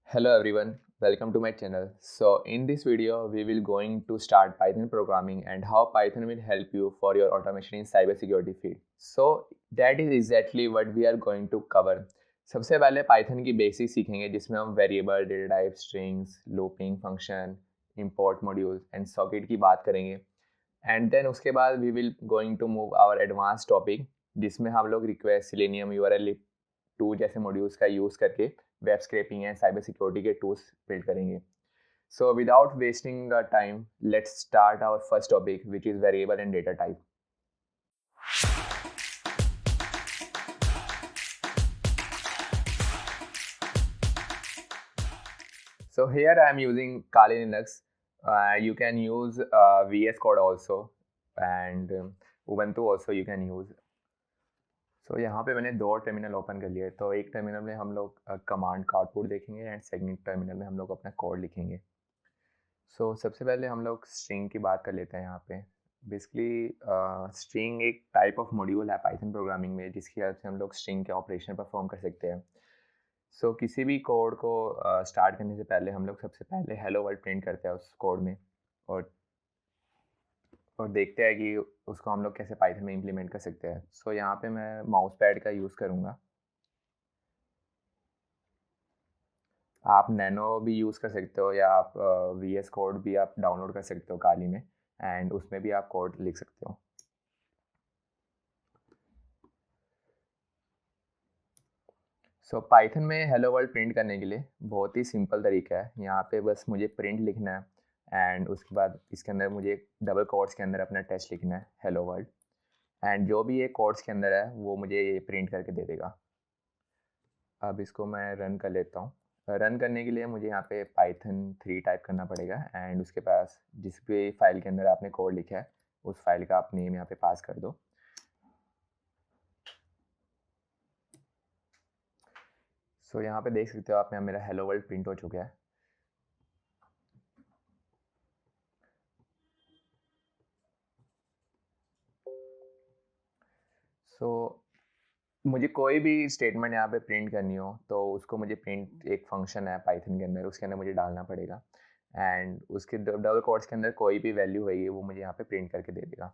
Hello everyone, welcome to my channel. So in this video, we will going to start Python programming and how Python will help you for your automation in cybersecurity field. So that is exactly what we are going to cover. सबसे पहले Python की basic सीखेंगे जिसमें हम variable, data type, strings, looping function, import modules and socket की बात करेंगे. And then उसके बाद we will going to move our advance topic जिसमें हम लोग रिक्वेस्ट, सिलेनियम, यूआरएल टू जैसे मॉड्यूल्स का यूज़ करके web scraping and cyber security के टूल्स बिल्ड करेंगे. So without wasting time let's start our first topic which is variable and data type. So here I am using Kali Linux. You can use VS Code also and Ubuntu also you can use. So यहाँ पे मैंने दो terminal open कर लिए. तो एक terminal में हम लोग कमांड का आउटपुट देखेंगे एंड सेकंड टर्मिनल में हम लोग अपना कोड लिखेंगे. सो सबसे पहले हम लोग स्ट्रिंग की बात कर लेते हैं. यहाँ पे बेसिकली स्ट्रिंग एक टाइप ऑफ मॉड्यूल है पाइथन प्रोग्रामिंग में जिसकी हेल्प से हम लोग स्ट्रिंग के ऑपरेशन परफॉर्म कर सकते हैं. सो किसी भी कोड को स्टार्ट करने से पहले हम लोग सबसे पहले हेलो वर्ल्ड प्रिंट करते हैं उस कोड में और देखते हैं कि उसको हम लोग कैसे पाइथन में इम्प्लीमेंट कर सकते हैं. सो यहाँ पे मैं माउस पैड का यूज़ करूँगा. आप नैनो भी यूज़ कर सकते हो या आप VS कोड भी आप डाउनलोड कर सकते हो काली में एंड उसमें भी आप कोड लिख सकते हो. सो पाइथन में हेलो वर्ल्ड प्रिंट करने के लिए बहुत ही सिंपल तरीका है. यहाँ पे बस मुझे प्रिंट लिखना है एंड उसके बाद इसके अंदर मुझे डबल कोट्स के अंदर अपना टेक्स्ट लिखना है हेलो वर्ल्ड एंड जो भी ये कोट्स के अंदर है वो मुझे ये प्रिंट करके दे देगा. अब इसको मैं रन कर लेता हूँ. रन करने के लिए मुझे यहाँ पे पाइथन 3 टाइप करना पड़ेगा एंड उसके पास जिस भी फाइल के अंदर आपने कोड लिखा है उस फाइल का आप नेम यहाँ पे पास कर दो. सो यहाँ पे देख सकते हो आप, यहाँ मेरा हेलो वर्ल्ड प्रिंट हो चुका है. सो मुझे कोई भी स्टेटमेंट यहाँ पे प्रिंट करनी हो तो उसको मुझे प्रिंट एक फंक्शन है पाइथन के अंदर उसके अंदर मुझे डालना पड़ेगा एंड उसके डबल कोट्स के अंदर कोई भी वैल्यू होगी वो मुझे यहाँ पे प्रिंट करके दे देगा.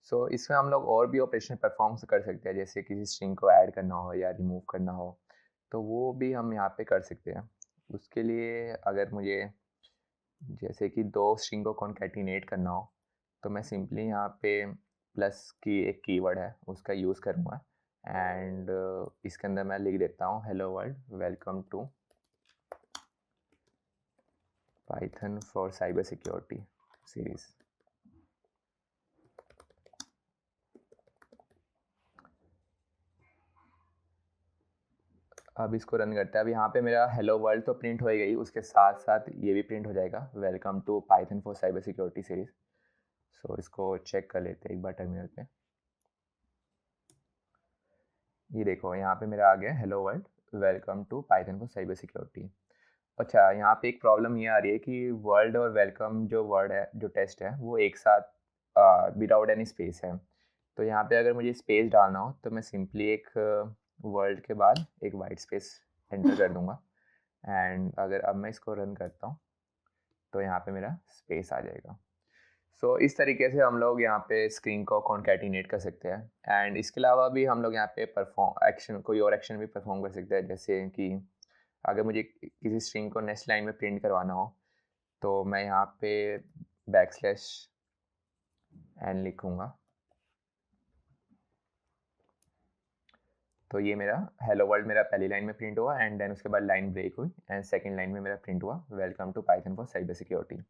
सो इसमें हम लोग और भी ऑपरेशन परफॉर्म कर सकते हैं जैसे किसी स्ट्रिंग को ऐड करना हो या रिमूव करना हो तो वो भी हम यहाँ पे कर सकते हैं. उसके लिए अगर मुझे जैसे कि दो स्ट्रिंग को कॉन्कैटिनेट करना हो तो मैं सिंपली यहाँ पे प्लस की एक कीवर्ड है उसका यूज़ करूँगा एंड इसके अंदर मैं लिख देता हूँ hello world welcome to Python for cyber security series. अब इसको रन करते हैं. अब यहाँ पे मेरा हेलो वर्ल्ड तो प्रिंट हो गई, उसके साथ साथ ये भी प्रिंट हो जाएगा welcome to Python for cyber security series. So इसको चेक कर लेते हैं एक बार टर्मिनल पे. ये देखो यहाँ पे मेरा आ गया hello world welcome to Python for cyber security. अच्छा, यहाँ पे एक प्रॉब्लम ये आ रही है कि वर्ल्ड और वेलकम जो वर्ड है, जो टेस्ट है, वो एक साथ विदाउट एनी स्पेस है. तो यहाँ पे अगर मुझे स्पेस डालना हो तो मैं सिंपली एक वर्ल्ड के बाद एक वाइट स्पेस एंटर कर दूंगा एंड अगर अब मैं इसको रन करता हूँ तो यहाँ पे मेरा स्पेस आ जाएगा. सो इस तरीके से हम लोग यहाँ पे स्क्रीन को कॉन्कैटिनेट कर सकते हैं एंड इसके अलावा भी हम लोग यहाँ पे परफॉर्म एक्शन, कोई और एक्शन भी परफॉर्म कर सकते हैं. जैसे कि अगर मुझे किसी स्ट्रिंग को नेक्स्ट लाइन में प्रिंट करवाना हो तो मैं यहाँ पे बैकस्लैश एन लिखूँगा तो ये मेरा हेलो वर्ल्ड मेरा पहली लाइन में प्रिंट हुआ एंड देन उसके बाद लाइन ब्रेक हुई एंड सेकंड लाइन में मेरा प्रिंट हुआ welcome to Python for cyber security.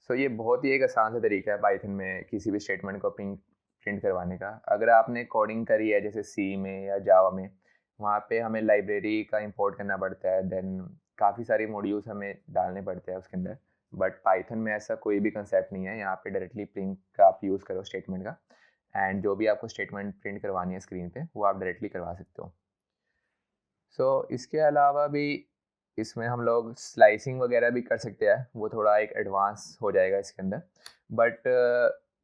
So ये बहुत ही एक आसान सा तरीका है पाइथन में किसी भी स्टेटमेंट को प्रिंट करवाने का. अगर आपने कोडिंग करी है जैसे सी में या जावा में, वहाँ पे हमें लाइब्रेरी का इंपोर्ट करना पड़ता है, देन काफ़ी सारी मॉड्यूल्स हमें डालने पड़ते हैं उसके अंदर. बट पाइथन में ऐसा कोई भी कंसेप्ट नहीं है. यहाँ पे डायरेक्टली प्रिंट का आप यूज़ करो स्टेटमेंट का एंड जो भी आपको स्टेटमेंट प्रिंट करवानी है स्क्रीन पे वो आप डायरेक्टली करवा सकते हो. सो इसके अलावा भी इसमें हम लोग स्लाइसिंग वगैरह भी कर सकते हैं, वो थोड़ा एक एडवांस हो जाएगा इसके अंदर. बट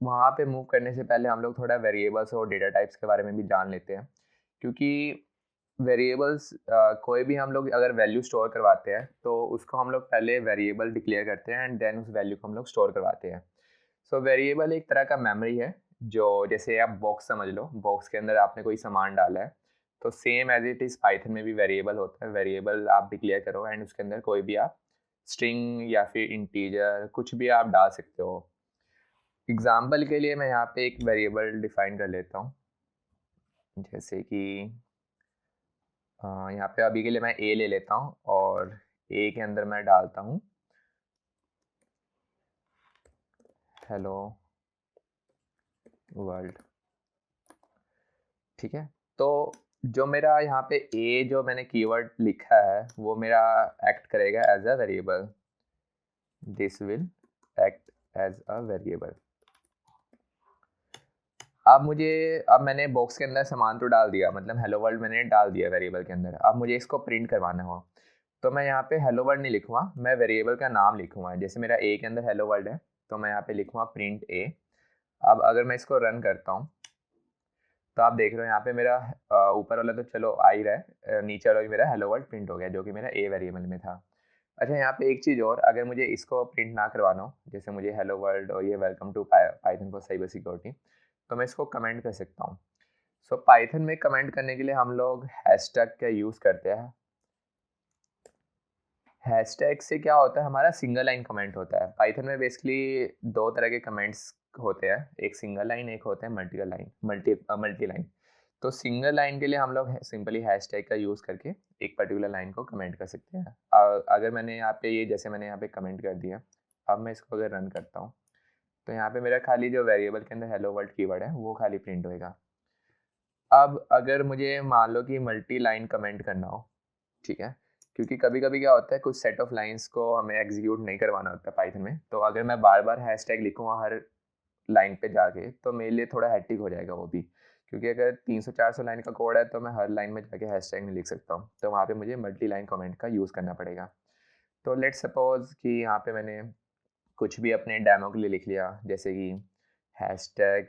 वहाँ पे मूव करने से पहले हम लोग थोड़ा वेरिएबल्स और डेटा टाइप्स के बारे में भी जान लेते हैं क्योंकि वेरिएबल्स कोई भी हम लोग अगर वैल्यू स्टोर करवाते हैं तो उसको हम लोग पहले वेरिएबल डिक्लेयर करते हैं एंड देन उस वैल्यू को हम लोग स्टोर करवाते हैं। सो वेरिएबल एक तरह का मेमोरी है, जो जैसे आप बॉक्स समझ लो, बॉक्स के अंदर आपने कोई सामान डाला है, तो same as it is Python में भी वेरिएबल होता है। वेरिएबल आप डिक्लेयर करो एंड उसके अंदर कोई भी आप स्ट्रिंग या फिर इंटीजर कुछ भी आप डाल सकते हो। एग्जाम्पल के लिए मैं यहाँ पे एक वेरिएबल डिफाइन कर लेता हूँ, जैसे कि यहाँ पे अभी के लिए मैं ए ले लेता हूँ और ए के अंदर मैं डालता हूँ हेलो वर्ल्ड। ठीक है, तो जो मेरा यहाँ पे ए जो मैंने कीवर्ड लिखा है वो मेरा एक्ट करेगा as a variable. This will act as a variable. अब मैंने बॉक्स के अंदर सामान तो डाल दिया, मतलब हेलो वर्ल्ड मैंने डाल दिया वेरिएबल के अंदर। अब मुझे इसको प्रिंट करवाना हो तो मैं यहाँ पे हेलो वर्ल्ड नहीं लिखूँगा, मैं वेरिएबल का नाम लिखूँगा। जैसे मेरा ए के अंदर हेलो वर्ल्ड है तो मैं यहाँ पे लिखूँगा प्रिंट ए। अब अगर मैं इसको रन करता हूँ तो आप देख रहे हो यहाँ पे मेरा ऊपर वाला तो चलो आ ही रहा है, नीचे वाला भी मेरा हेलो वर्ल्ड प्रिंट हो गया जो कि मेरा ए वेरिएबल में था। अच्छा, यहाँ पे एक चीज़ और, अगर मुझे इसको प्रिंट ना करवाना हो, जैसे मुझे हेलो वर्ल्ड और ये welcome to Python for cyber security, तो मैं इसको कमेंट कर सकता हूँ। सो पाइथन में कमेंट करने के लिए हम लोग हैशटैग का यूज़ करते हैं। हैशटैग से क्या होता है, हमारा सिंगल लाइन कमेंट होता है। पाइथन में बेसिकली दो तरह के कमेंट्स होते हैं, एक सिंगल लाइन, एक होता है मल्टी लाइन। तो सिंगल लाइन के लिए हम लोग सिंपली हैशटैग का यूज़ करके एक पर्टिकुलर लाइन को कमेंट कर सकते हैं। अगर मैंने यहाँ पे जैसे मैंने यहाँ पे कमेंट कर दिया, अब मैं इसको अगर रन करता हूँ तो यहाँ पे मेरा खाली जो वेरिएबल के अंदर हेलो वर्ल्ड कीवर्ड है वो खाली प्रिंट होएगा। अब अगर मुझे मान लो कि मल्टी लाइन कमेंट करना हो, ठीक है, क्योंकि कभी कभी क्या होता है कुछ सेट ऑफ लाइंस को हमें एग्जीक्यूट नहीं करवाना होता पाइथन में, तो अगर मैं बार बार हैशटैग लिखूँगा हर लाइन पे जाके तो मेरे लिए थोड़ा हैट्रिक हो जाएगा वो भी, क्योंकि अगर 300-400 लाइन का कोड है तो मैं हर लाइन में जाके हैशटैग नहीं लिख सकता हूँ, तो वहाँ पे मुझे मल्टी लाइन कमेंट का यूज़ करना पड़ेगा। तो लेट्स सपोज कि यहाँ पे मैंने कुछ भी अपने डेमो के लिए लिख लिया, जैसे कि hashtag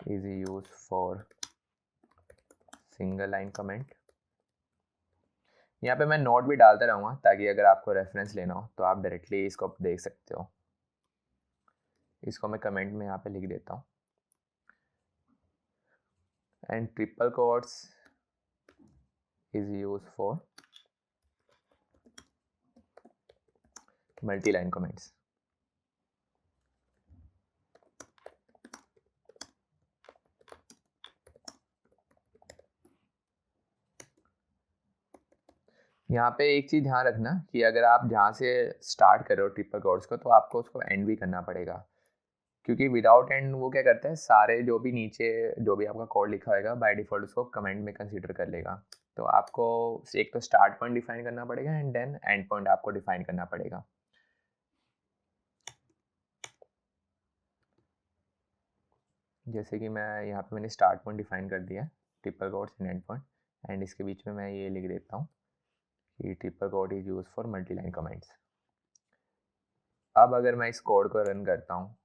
is used for single line comment. यहाँ पे मैं नोट भी डालता रहूँगा ताकि अगर आपको रेफरेंस लेना हो तो आप डायरेक्टली इसको देख सकते हो। इसको मैं कमेंट में यहाँ पे लिख देता हूँ, and triple quotes is used for multi line comments. यहाँ पे एक चीज़ ध्यान रखना कि अगर आप जहाँ से स्टार्ट कर रहे हो ट्रिपल कोट्स को तो आपको उसको एंड भी करना पड़ेगा, क्योंकि विदाउट एंड वो क्या करता है, सारे जो भी नीचे जो भी आपका कोड लिखा होगा बाय डिफॉल्ट उसको कमेंट में कंसीडर कर लेगा। तो आपको एक तो स्टार्ट पॉइंट डिफाइन करना पड़ेगा एंड देन एंड पॉइंट आपको डिफाइन करना पड़ेगा। जैसे कि मैं यहाँ पे मैंने स्टार्ट पॉइंट डिफाइन कर दिया, triple quotes and end point, and इसके बीच में मैं ये लिख देता हूँ कि triple quote is used for multi line comments. अब अगर मैं इस कोड को रन करता हूँ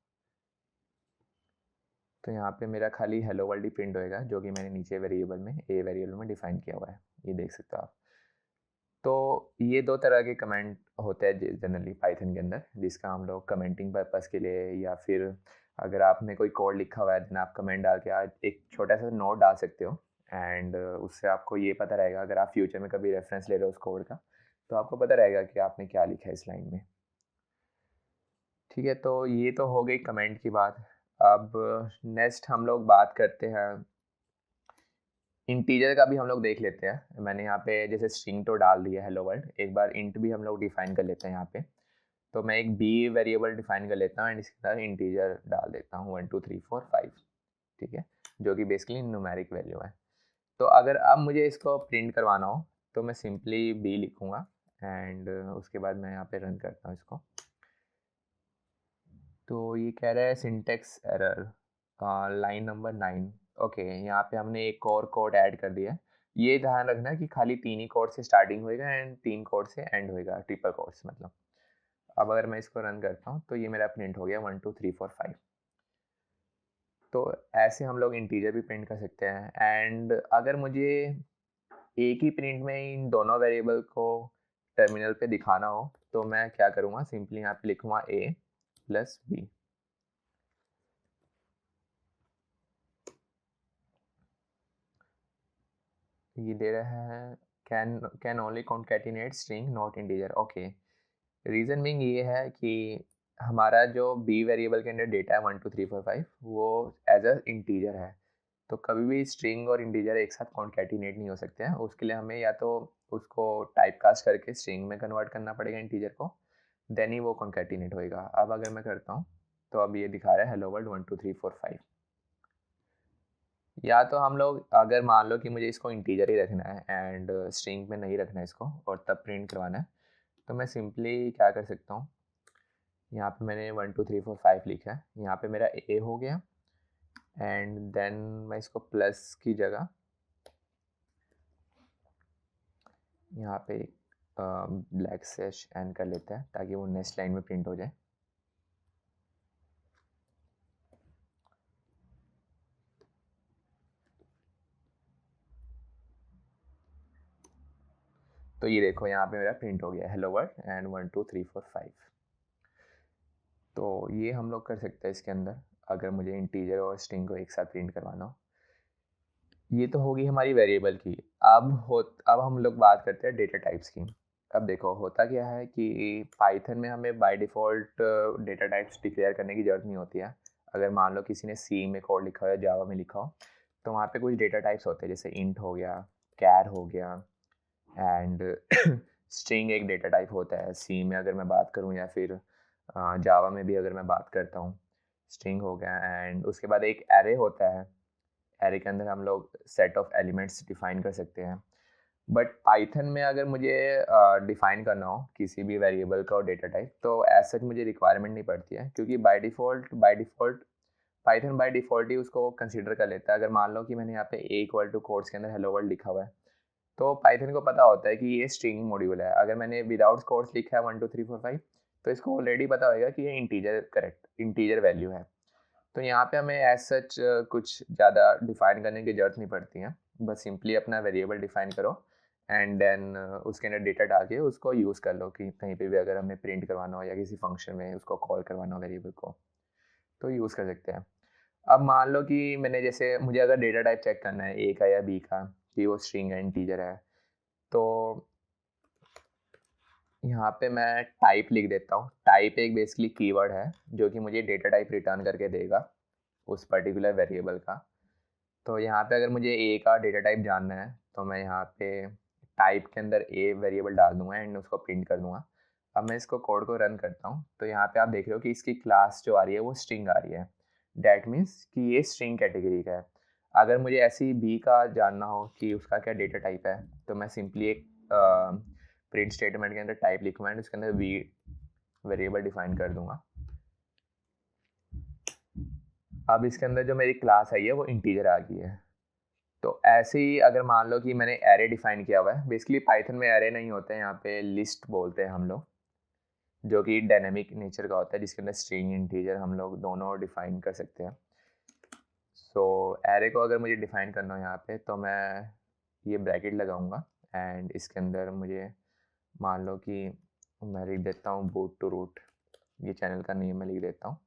तो यहाँ पे मेरा खाली हेलो वर्ल्ड ही प्रिंट होएगा, जो कि मैंने नीचे वेरिएबल में ए वेरिएबल में डिफाइन किया हुआ है, ये देख सकते हो आप। तो ये दो तरह के कमेंट होते हैं जनरली पाइथन के अंदर, जिसका हम लोग कमेंटिंग पर्पस के लिए या फिर अगर आपने कोई कोड लिखा हुआ है देन आप कमेंट डाल के आज एक छोटा सा नोट डाल सकते हो, एंड उससे आपको ये पता रहेगा अगर आप फ्यूचर में कभी रेफरेंस ले रहे हो उस कोड का तो आपको पता रहेगा कि आपने क्या लिखा है इस लाइन में। ठीक है, तो ये तो हो गई कमेंट की बात। अब नेक्स्ट हम लोग बात करते हैं इंटीजर का, भी हम लोग देख लेते हैं। मैंने यहाँ पे जैसे स्ट्रिंग तो डाल दिया हेलो वर्ल्ड, एक बार इंट भी हम लोग डिफाइन कर लेते हैं यहाँ पे। तो मैं एक बी वेरिएबल डिफाइन कर लेता हूँ एंड इसके साथ इंटीजर डाल देता हूँ 1 2 3 4 5, ठीक है, जो कि बेसिकली न्यूमेरिक वैल्यू है। तो अगर अब मुझे इसको प्रिंट करवाना हो तो मैं सिंपली बी लिखूँगा एंड उसके बाद मैं यहाँ पे रन करता हूँ इसको। तो ये कह रहा है syntax error line number 9। Okay, यहाँ पे हमने एक और कोड ऐड कर दिया है। ये ध्यान रखना कि खाली 3 ही कोड से स्टार्टिंग होएगा एंड 3 कोड से एंड होएगा, ट्रिपल कोड्स मतलब। अब अगर मैं इसको रन करता हूँ तो ये मेरा प्रिंट हो गया 1 2 3 4 5। तो ऐसे हम लोग इंटीजर भी प्रिंट कर सकते हैं। एंड अगर मुझे एक ही प्रिंट में इन दोनों वेरिएबल को टर्मिनल पे दिखाना हो तो मैं क्या करूँगा, सिंपली यहाँ पे लिखूँगा a प्लस b। ये दे रहा है can only concatenate string not integer. Okay, reason being ये है कि हमारा जो b वेरिएबल के अंदर डेटा है 1 2 3 4 5 वो एज अ इंटीजर है। तो कभी भी स्ट्रिंग और इंटीजर एक साथ कॉन्कैटिनेट नहीं हो सकते हैं। उसके लिए हमें या तो उसको टाइप कास्ट करके स्ट्रिंग में कन्वर्ट करना पड़ेगा इंटीजर को, देन ही वो कॉन्कैटिनेट होएगा। अब अगर मैं करता हूँ तो अब ये दिखा रहा है हेलो वर्ल्ड 1 2 3 4 5। या तो हम लोग अगर मान लो कि मुझे इसको इंटीजर ही रखना है एंड स्ट्रिंग में नहीं रखना है इसको और तब प्रिंट करवाना है, तो मैं सिंपली क्या कर सकता हूँ, यहाँ पे मैंने 1 2 3 4 5 लिखा है, यहाँ पे मेरा ए हो गया एंड देन मैं इसको प्लस की जगह यहाँ पे ब्लैक स्लैश एन कर लेते हैं ताकि वो नेक्स्ट लाइन में प्रिंट हो जाए। तो ये देखो यहाँ पे मेरा प्रिंट हो गया हेलो वर्ल्ड एंड 1 2 3 4 5। तो ये हम लोग कर सकते हैं इसके अंदर अगर मुझे इंटीजर और स्ट्रिंग को एक साथ प्रिंट करवाना हो। ये तो होगी हमारी वेरिएबल की। अब हम लोग बात करते हैं डेटा टाइप्स की। अब देखो होता क्या है कि पाइथन में हमें by default data types declare करने की ज़रूरत नहीं होती है। अगर मान लो किसी ने सी में कोड लिखा हो या जावा में लिखा हो तो वहाँ पे कुछ डेटा टाइप्स होते हैं, जैसे इंट हो गया, कैर हो गया एंड स्ट्रिंग एक डेटा टाइप होता है सी में अगर मैं बात करूँ, या फिर जावा में भी अगर मैं बात करता हूँ स्ट्रिंग हो गया। एंड उसके बाद एक एरे होता है, एरे के अंदर हम लोग सेट ऑफ एलिमेंट्स डिफाइन कर सकते हैं। बट पाइथन में अगर मुझे डिफाइन करना हो किसी भी वेरिएबल का और डेटा टाइप तो ऐसा मुझे रिक्वायरमेंट नहीं पड़ती है, क्योंकि by default Python by default ही उसको कंसीडर कर लेता है। अगर मान लो कि मैंने यहाँ पे ए इक्वल टू कोड्स के अंदर हेलो वर्ल्ड लिखा हुआ है तो पाइथन को पता होता है कि ये स्ट्रिंग मॉड्यूल है। अगर मैंने विदाउट कोड्स लिखा है 1 2 3 4 5 तो इसको ऑलरेडी पता होगा कि ये इंटीजर वैल्यू है। तो यहाँ पे हमें एज सच कुछ ज़्यादा डिफाइन करने की ज़रूरत नहीं पड़ती है। बस सिंपली अपना वेरिएबल डिफाइन करो एंड देन उसके अंदर डेटा डाल के उसको यूज़ कर लो कि कहीं पे भी अगर हमें प्रिंट करवाना हो या किसी फंक्शन में उसको कॉल करवाना हो वेरिएबल को, तो यूज़ कर सकते हैं। अब मान लो कि मैंने जैसे मुझे अगर डेटा टाइप चेक करना है ए का या बी का कि वो स्ट्रिंग है इंटीजर है, तो यहाँ पे मैं टाइप लिख देता हूँ। टाइप एक बेसिकली कीवर्ड है जो कि मुझे डेटा टाइप रिटर्न करके देगा उस पर्टिकुलर वेरिएबल का। तो यहाँ पे अगर मुझे ए का डेटा टाइप जानना है तो मैं यहाँ पे टाइप के अंदर ए वेरिएबल डाल दूंगा एंड उसको प्रिंट कर दूंगा। अब मैं इसको कोड को रन करता हूँ तो यहाँ पे आप देख रहे हो कि इसकी क्लास जो आ रही है वो स्ट्रिंग आ रही है। डैट मीन्स कि ये स्ट्रिंग कैटेगरी का है। अगर मुझे ऐसी बी का जानना हो कि उसका क्या डेटा टाइप है तो मैं सिंपली एक प्रिंट स्टेटमेंट के अंदर टाइप लिखूँगा एंड उसके अंदर वी वेरिएबल डिफाइन कर दूंगा। अब इसके अंदर जो मेरी क्लास आई है वो इंटीजर आ गई है। तो ऐसे ही अगर मान लो कि मैंने एरे डिफाइन किया हुआ है, बेसिकली पाइथन में एरे नहीं होते हैं, यहाँ पे लिस्ट बोलते हैं हम लोग, जो कि डायनेमिक नेचर का होता है जिसके अंदर स्ट्रिंग इंटीजर हम लोग दोनों डिफाइन कर सकते हैं। सो एरे को अगर मुझे डिफाइन करना हो यहाँ पे तो मैं ये ब्रैकेट लगाऊंगा एंड इसके अंदर मुझे मान लो कि मैं लिख देता हूँ बूट टू रूट, ये चैनल का नेम मैं लिख देता हूँ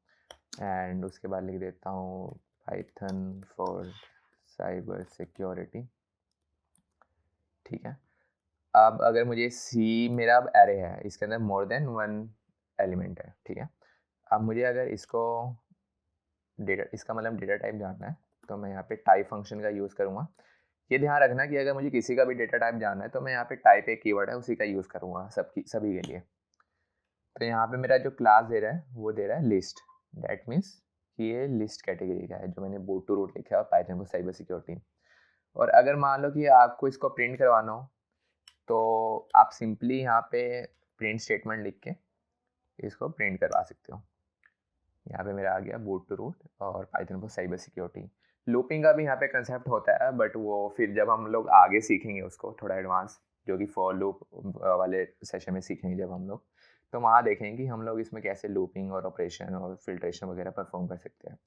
एंड उसके बाद लिख देता हूँ पाइथन फॉर साइबर सिक्योरिटी। ठीक है। अब अगर मुझे सी मेरा अब एरे है, इसके अंदर मोर देन वन एलिमेंट है, ठीक है। अब मुझे अगर इसको इसका मतलब डेटा टाइप जानना है तो मैं यहाँ पे टाइप फंक्शन का यूज़ करूँगा। ये ध्यान रखना कि अगर मुझे किसी का भी डेटा टाइप जानना है तो मैं यहाँ पे टाइप एक कीवर्ड है उसी का यूज़ करूँगा सभी के लिए। तो यहाँ पे मेरा जो क्लास दे रहा है वो दे रहा है लिस्ट। दैट मीन्स कि ये लिस्ट कैटेगरी का है जो मैंने बूट टू रूट लिखा है पाइथन को साइबर सिक्योरिटी। और अगर मान लो कि आपको इसको प्रिंट करवाना हो तो आप सिंपली यहाँ पे प्रिंट स्टेटमेंट लिख के इसको प्रिंट करवा सकते हो। यहाँ पे मेरा आ गया बूट टू रूट और पाइथन को साइबर सिक्योरिटी। लूपिंग का भी यहाँ पे कंसेप्ट होता है बट वो फिर जब हम लोग आगे सीखेंगे उसको थोड़ा एडवांस, जो कि फॉर लूप वाले सेशन में सीखेंगे जब हम लोग, तो वहाँ देखेंगे कि हम लोग इसमें कैसे लूपिंग और ऑपरेशन और फिल्ट्रेशन वगैरह परफॉर्म कर सकते हैं।